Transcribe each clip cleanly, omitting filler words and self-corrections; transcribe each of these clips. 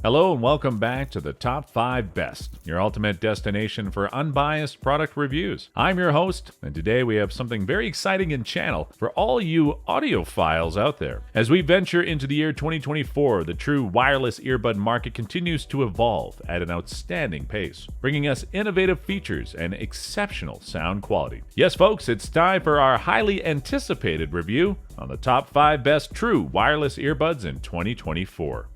Hello and welcome back to the Top 5 Best, your ultimate destination for unbiased product reviews. I'm your host, and today we have something very exciting in channel for all you audiophiles out there. As we venture into the year 2024, the true wireless earbud market continues to evolve at an outstanding pace, bringing us innovative features and exceptional sound quality. Yes, folks, it's time for our highly anticipated review on the Top 5 Best True Wireless Earbuds in 2024.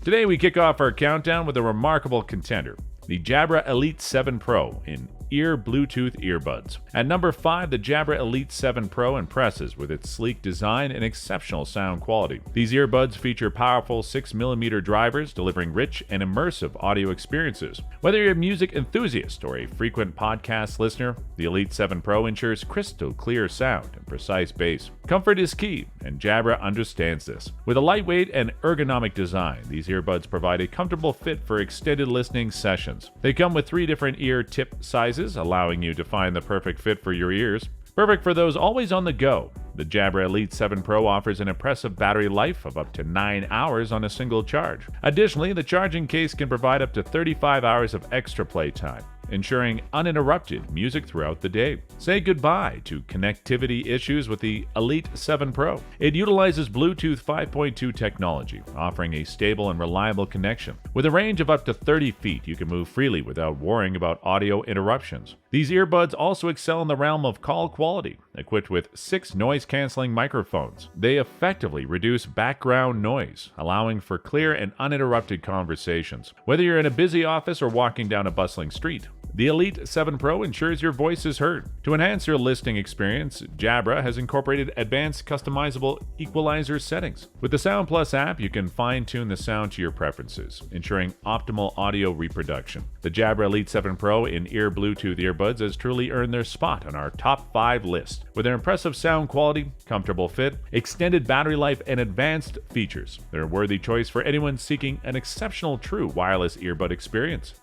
Today we kick off our countdown with a remarkable contender, the Jabra Elite 7 Pro in ear Bluetooth earbuds. At number 5, the Jabra Elite 7 Pro impresses with its sleek design and exceptional sound quality. These earbuds feature powerful 6mm drivers delivering rich and immersive audio experiences. Whether you're a music enthusiast or a frequent podcast listener, the Elite 7 Pro ensures crystal clear sound and precise bass. Comfort is key, and Jabra understands this. With a lightweight and ergonomic design, these earbuds provide a comfortable fit for extended listening sessions. They come with 3 different ear tip sizes, allowing you to find the perfect fit for your ears. Perfect for those always on the go, the Jabra Elite 7 Pro offers an impressive battery life of up to 9 hours on a single charge. Additionally, the charging case can provide up to 35 hours of extra playtime, ensuring uninterrupted music throughout the day. Say goodbye to connectivity issues with the Elite 7 Pro. It utilizes Bluetooth 5.2 technology, offering a stable and reliable connection. With a range of up to 30 feet, you can move freely without worrying about audio interruptions. These earbuds also excel in the realm of call quality. Equipped with 6 noise-canceling microphones, they effectively reduce background noise, allowing for clear and uninterrupted conversations. Whether you're in a busy office or walking down a bustling street, the Elite 7 Pro ensures your voice is heard. To enhance your listening experience, Jabra has incorporated advanced customizable equalizer settings. With the Sound Plus app, you can fine-tune the sound to your preferences, ensuring optimal audio reproduction. The Jabra Elite 7 Pro in-ear Bluetooth earbuds has truly earned their spot on our top 5 list. With their impressive sound quality, comfortable fit, extended battery life, and advanced features, they're a worthy choice for anyone seeking an exceptional true wireless earbud experience.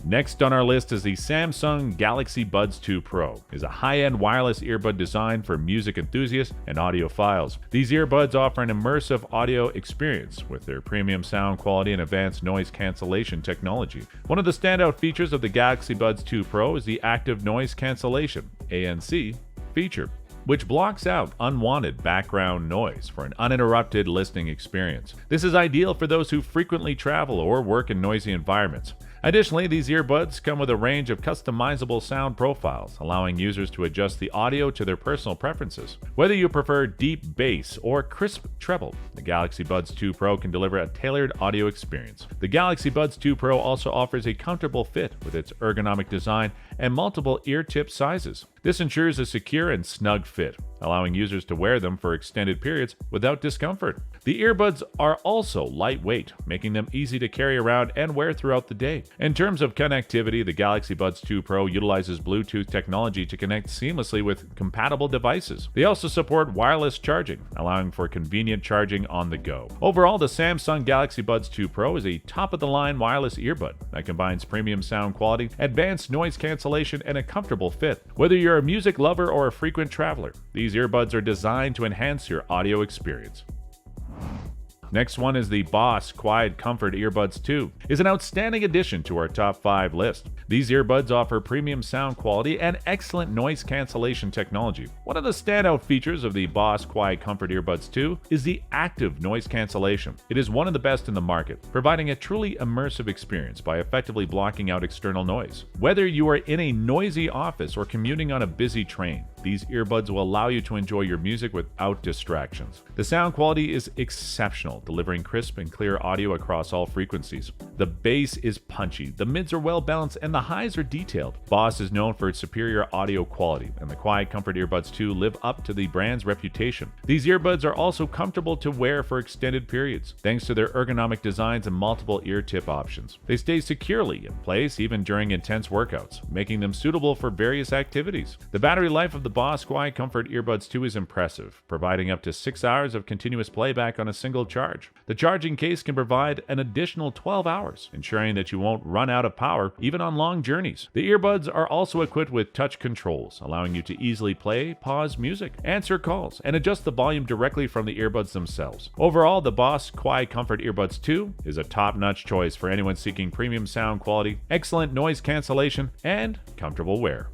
Next on our list is the Samsung Galaxy Buds 2 Pro. It is a high-end wireless earbud designed for music enthusiasts and audiophiles. These earbuds offer an immersive audio experience with their premium sound quality and advanced noise cancellation technology. One of the standout features of the Galaxy Buds 2 Pro is the active noise cancellation (ANC) feature, which blocks out unwanted background noise for an uninterrupted listening experience. This is ideal for those who frequently travel or work in noisy environments. Additionally, these earbuds come with a range of customizable sound profiles, allowing users to adjust the audio to their personal preferences. Whether you prefer deep bass or crisp treble, the Galaxy Buds 2 Pro can deliver a tailored audio experience. The Galaxy Buds 2 Pro also offers a comfortable fit with its ergonomic design and multiple ear tip sizes. This ensures a secure and snug fit, allowing users to wear them for extended periods without discomfort. The earbuds are also lightweight, making them easy to carry around and wear throughout the day. In terms of connectivity, the Galaxy Buds 2 Pro utilizes Bluetooth technology to connect seamlessly with compatible devices. They also support wireless charging, allowing for convenient charging on the go. Overall, the Samsung Galaxy Buds 2 Pro is a top-of-the-line wireless earbud that combines premium sound quality, advanced noise cancellation, and a comfortable fit. Whether you're a music lover or a frequent traveler, these earbuds are designed to enhance your audio experience. Next one is the Boss Quiet Comfort Earbuds 2. Is an outstanding addition to our top 5 list. These earbuds offer premium sound quality and excellent noise cancellation technology. One of the standout features of the Boss Quiet Comfort Earbuds 2 is the active noise cancellation. It is one of the best in the market, providing a truly immersive experience by effectively blocking out external noise. Whether you are in a noisy office or commuting on a busy train, these earbuds will allow you to enjoy your music without distractions. The sound quality is exceptional, delivering crisp and clear audio across all frequencies. The bass is punchy, the mids are well balanced, and the highs are detailed. Boss is known for its superior audio quality, and the Quiet Comfort Earbuds 2 live up to the brand's reputation. These earbuds are also comfortable to wear for extended periods, thanks to their ergonomic designs and multiple ear tip options. They stay securely in place even during intense workouts, making them suitable for various activities. The battery life of the Boss Quiet Comfort Earbuds 2 is impressive, providing up to 6 hours of continuous playback on a single charge. charge. The charging case can provide an additional 12 hours, ensuring that you won't run out of power even on long journeys. The earbuds are also equipped with touch controls, allowing you to easily play, pause music, answer calls, and adjust the volume directly from the earbuds themselves. Overall, the Boss Quiet Comfort Earbuds 2 is a top-notch choice for anyone seeking premium sound quality, excellent noise cancellation, and comfortable wear.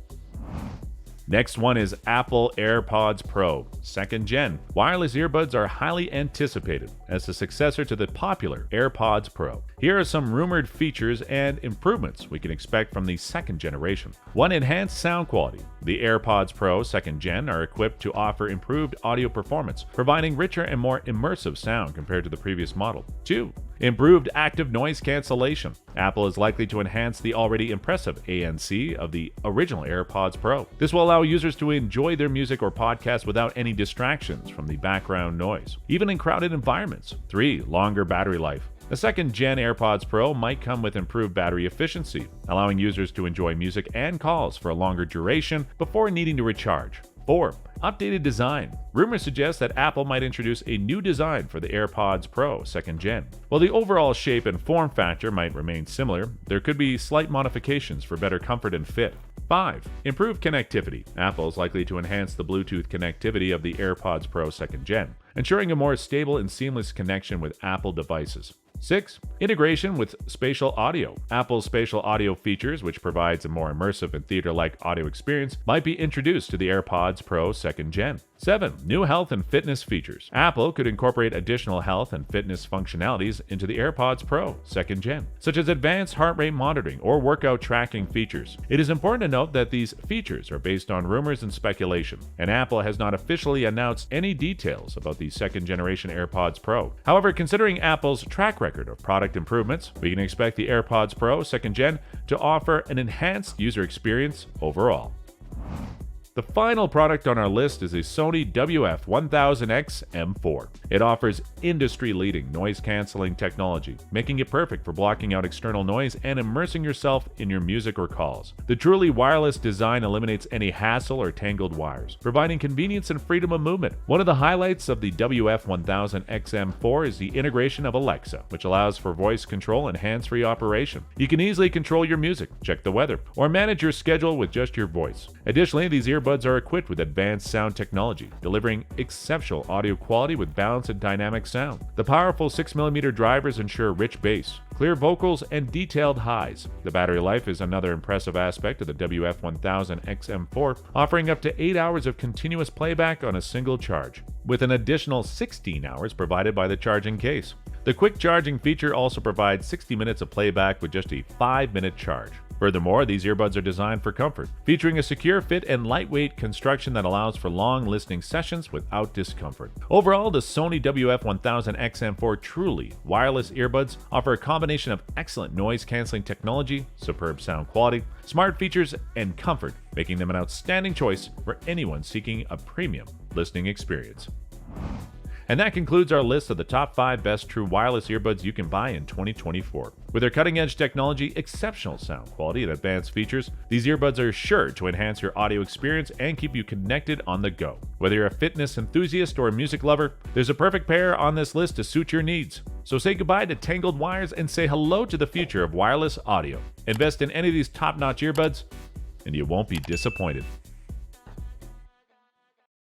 Next one is Apple AirPods Pro, 2nd Gen. Wireless earbuds are highly anticipated as the successor to the popular AirPods Pro. Here are some rumored features and improvements we can expect from the 2nd generation. 1. Enhanced sound quality. The AirPods Pro 2nd Gen are equipped to offer improved audio performance, providing richer and more immersive sound compared to the previous model. 2. Improved active noise cancellation. Apple is likely to enhance the already impressive ANC of the original AirPods Pro. This will allow users to enjoy their music or podcasts without any distractions from the background noise, even in crowded environments. 3. Longer battery life. The 2nd Gen AirPods Pro might come with improved battery efficiency, allowing users to enjoy music and calls for a longer duration before needing to recharge. 4. Updated design. Rumors suggest that Apple might introduce a new design for the AirPods Pro 2nd Gen. While the overall shape and form factor might remain similar, there could be slight modifications for better comfort and fit. 5. Improved connectivity. Apple is likely to enhance the Bluetooth connectivity of the AirPods Pro 2nd Gen, ensuring a more stable and seamless connection with Apple devices. 6. Integration with spatial audio. Apple's spatial audio features, which provides a more immersive and theater-like audio experience, might be introduced to the AirPods Pro 2nd Gen. 7. New health and fitness features. Apple could incorporate additional health and fitness functionalities into the AirPods Pro 2nd Gen, such as advanced heart rate monitoring or workout tracking features. It is important to note that these features are based on rumors and speculation, and Apple has not officially announced any details about the 2nd generation AirPods Pro. However, considering Apple's track record of product improvements, we can expect the AirPods Pro 2nd Gen to offer an enhanced user experience overall. The final product on our list is a Sony WF1000XM4. It offers industry-leading noise-canceling technology, making it perfect for blocking out external noise and immersing yourself in your music or calls. The truly wireless design eliminates any hassle or tangled wires, providing convenience and freedom of movement. One of the highlights of the WF1000XM4 is the integration of Alexa, which allows for voice control and hands-free operation. You can easily control your music, check the weather, or manage your schedule with just your voice. Additionally, these earbuds are equipped with advanced sound technology, delivering exceptional audio quality with balanced and dynamic sound. The powerful 6mm drivers ensure rich bass, clear vocals, and detailed highs. The battery life is another impressive aspect of the WF1000XM4, offering up to 8 hours of continuous playback on a single charge, with an additional 16 hours provided by the charging case. The quick charging feature also provides 60 minutes of playback with just a 5-minute charge. Furthermore, these earbuds are designed for comfort, featuring a secure fit and lightweight construction that allows for long listening sessions without discomfort. Overall, the Sony WF1000XM4 truly wireless earbuds offer a combination of excellent noise-canceling technology, superb sound quality, smart features, and comfort, making them an outstanding choice for anyone seeking a premium listening experience. And that concludes our list of the top 5 best true wireless earbuds you can buy in 2024. With their cutting-edge technology, exceptional sound quality, and advanced features, these earbuds are sure to enhance your audio experience and keep you connected on the go. Whether you're a fitness enthusiast or a music lover, there's a perfect pair on this list to suit your needs. So say goodbye to tangled wires and say hello to the future of wireless audio. Invest in any of these top-notch earbuds, and you won't be disappointed.